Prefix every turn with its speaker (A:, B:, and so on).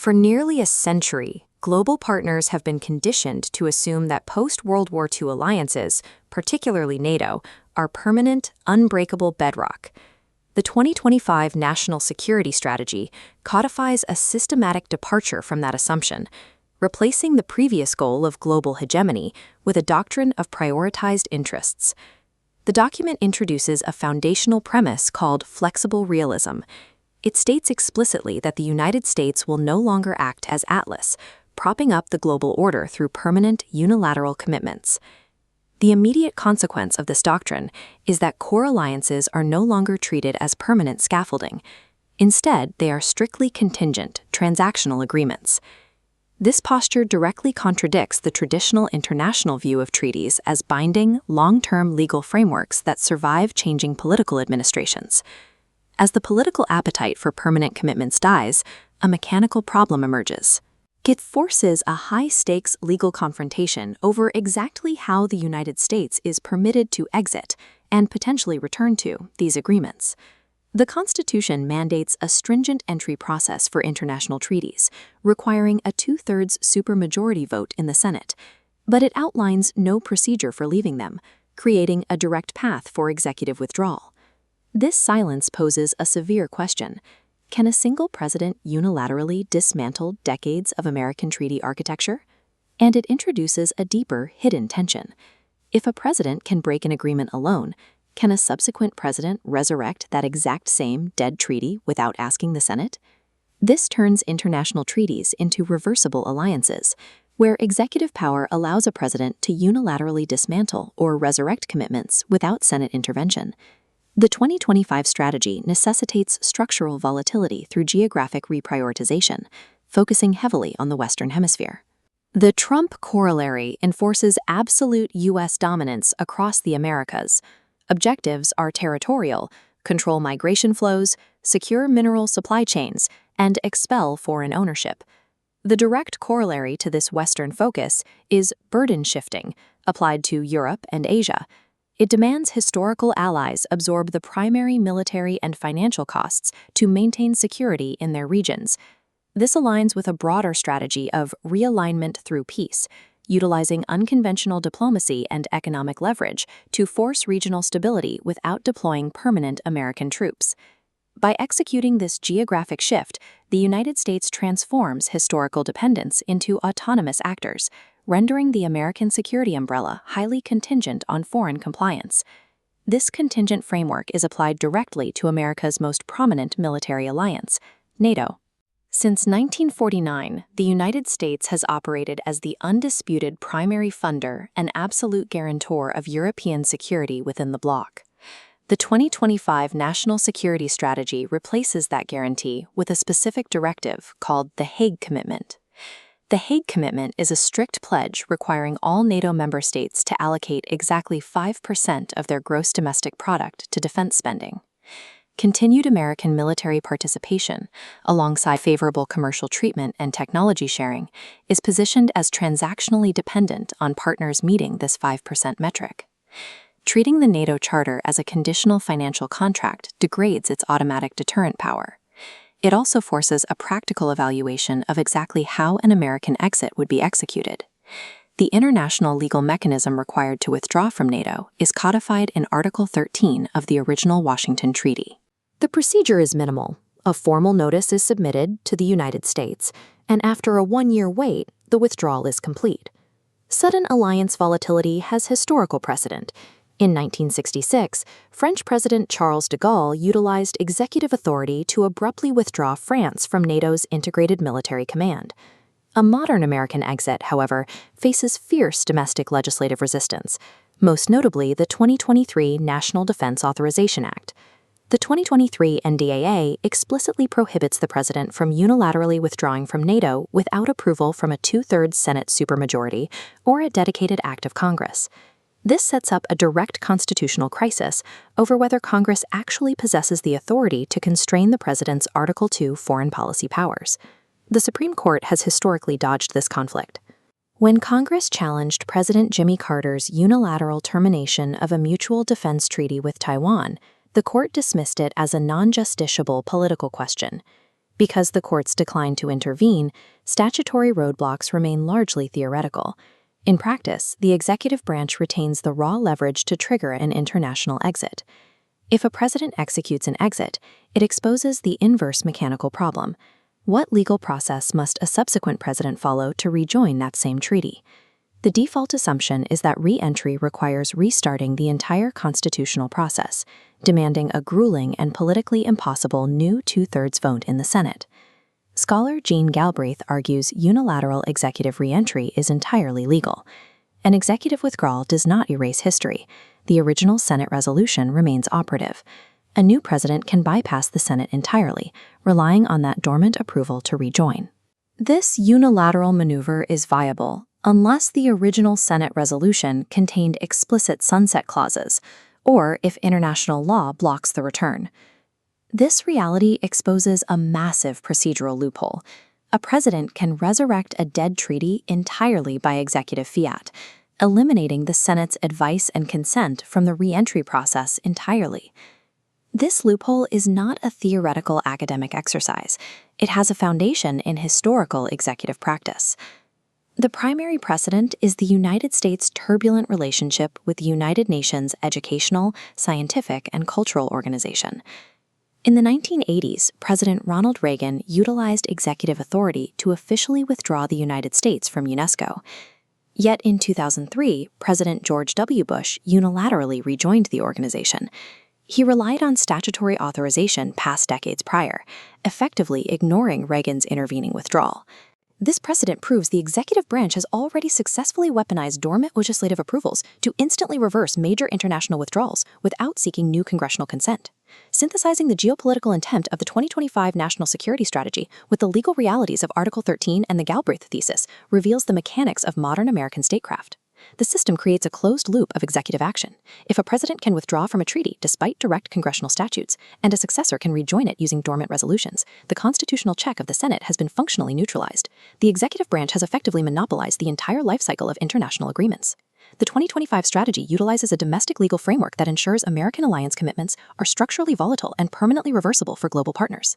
A: For nearly a century, global partners have been conditioned to assume that post-World War II alliances, particularly NATO, are permanent, unbreakable bedrock. The 2025 National Security Strategy codifies a systematic departure from that assumption, replacing the previous goal of global hegemony with a doctrine of prioritized interests. The document introduces a foundational premise called flexible realism. It states explicitly that the United States will no longer act as Atlas, propping up the global order through permanent, unilateral commitments. The immediate consequence of this doctrine is that core alliances are no longer treated as permanent scaffolding. Instead, they are strictly contingent, transactional agreements. This posture directly contradicts the traditional international view of treaties as binding, long-term legal frameworks that survive changing political administrations. As the political appetite for permanent commitments dies, a mechanical problem emerges. It forces a high-stakes legal confrontation over exactly how the United States is permitted to exit and potentially return to these agreements. The Constitution mandates a stringent entry process for international treaties, requiring a two-thirds supermajority vote in the Senate, but it outlines no procedure for leaving them, creating a direct path for executive withdrawal. This silence poses a severe question. Can a single president unilaterally dismantle decades of American treaty architecture? And it introduces a deeper, hidden tension. If a president can break an agreement alone, can a subsequent president resurrect that exact same dead treaty without asking the Senate? This turns international treaties into reversible alliances, where executive power allows a president to unilaterally dismantle or resurrect commitments without Senate intervention. The 2025 strategy necessitates structural volatility through geographic reprioritization, focusing heavily on the Western Hemisphere. The Trump corollary enforces absolute U.S. dominance across the Americas. Objectives are territorial, control migration flows, secure mineral supply chains, and expel foreign ownership. The direct corollary to this Western focus is burden shifting, applied to Europe and Asia. It demands historical allies absorb the primary military and financial costs to maintain security in their regions. This aligns with a broader strategy of realignment through peace, utilizing unconventional diplomacy and economic leverage to force regional stability without deploying permanent American troops. By executing this geographic shift, the United States transforms historical dependence into autonomous actors, rendering the American security umbrella highly contingent on foreign compliance. This contingent framework is applied directly to America's most prominent military alliance, NATO. Since 1949, the United States has operated as the undisputed primary funder and absolute guarantor of European security within the bloc. The 2025 National Security Strategy replaces that guarantee with a specific directive called the Hague Commitment. The Hague Commitment is a strict pledge requiring all NATO member states to allocate exactly 5% of their gross domestic product to defense spending. Continued American military participation, alongside favorable commercial treatment and technology sharing, is positioned as transactionally dependent on partners meeting this 5% metric. Treating the NATO Charter as a conditional financial contract degrades its automatic deterrent power. It also forces a practical evaluation of exactly how an American exit would be executed. The international legal mechanism required to withdraw from NATO is codified in Article 13 of the original Washington Treaty. The procedure is minimal. A formal notice is submitted to the United States, and after a one-year wait, the withdrawal is complete. Sudden alliance volatility has historical precedent. In 1966, French President Charles de Gaulle utilized executive authority to abruptly withdraw France from NATO's integrated military command. A modern American exit, however, faces fierce domestic legislative resistance, most notably the 2023 National Defense Authorization Act. The 2023 NDAA explicitly prohibits the president from unilaterally withdrawing from NATO without approval from a two-thirds Senate supermajority or a dedicated act of Congress. This sets up a direct constitutional crisis over whether Congress actually possesses the authority to constrain the president's Article II foreign policy powers. The Supreme Court has historically dodged this conflict. When Congress challenged President Jimmy Carter's unilateral termination of a mutual defense treaty with Taiwan, the court dismissed it as a non-justiciable political question. Because the courts declined to intervene, statutory roadblocks remain largely theoretical. In practice, the executive branch retains the raw leverage to trigger an international exit. If a president executes an exit, it exposes the inverse mechanical problem. What legal process must a subsequent president follow to rejoin that same treaty? The default assumption is that re-entry requires restarting the entire constitutional process, demanding a grueling and politically impossible new two-thirds vote in the Senate. Scholar Jean Galbraith argues unilateral executive re-entry is entirely legal. An executive withdrawal does not erase history. The original Senate resolution remains operative. A new president can bypass the Senate entirely, relying on that dormant approval to rejoin. This unilateral maneuver is viable unless the original Senate resolution contained explicit sunset clauses, or if international law blocks the return. This reality exposes a massive procedural loophole. A president can resurrect a dead treaty entirely by executive fiat, eliminating the Senate's advice and consent from the re-entry process entirely. This loophole is not a theoretical academic exercise. It has a foundation in historical executive practice. The primary precedent is the United States' turbulent relationship with the United Nations Educational, Scientific, and Cultural Organization. In the 1980s, President Ronald Reagan utilized executive authority to officially withdraw the United States from UNESCO. Yet in 2003, President George W. Bush unilaterally rejoined the organization. He relied on statutory authorization past decades prior, effectively ignoring Reagan's intervening withdrawal. This precedent proves the executive branch has already successfully weaponized dormant legislative approvals to instantly reverse major international withdrawals without seeking new congressional consent. Synthesizing the geopolitical intent of the 2025 National Security Strategy with the legal realities of Article 13 and the Galbraith thesis reveals the mechanics of modern American statecraft. The system creates a closed loop of executive action. If a president can withdraw from a treaty despite direct congressional statutes, and a successor can rejoin it using dormant resolutions, the constitutional check of the Senate has been functionally neutralized. The executive branch has effectively monopolized the entire life cycle of international agreements. The 2025 strategy utilizes a domestic legal framework that ensures American alliance commitments are structurally volatile and permanently reversible for global partners.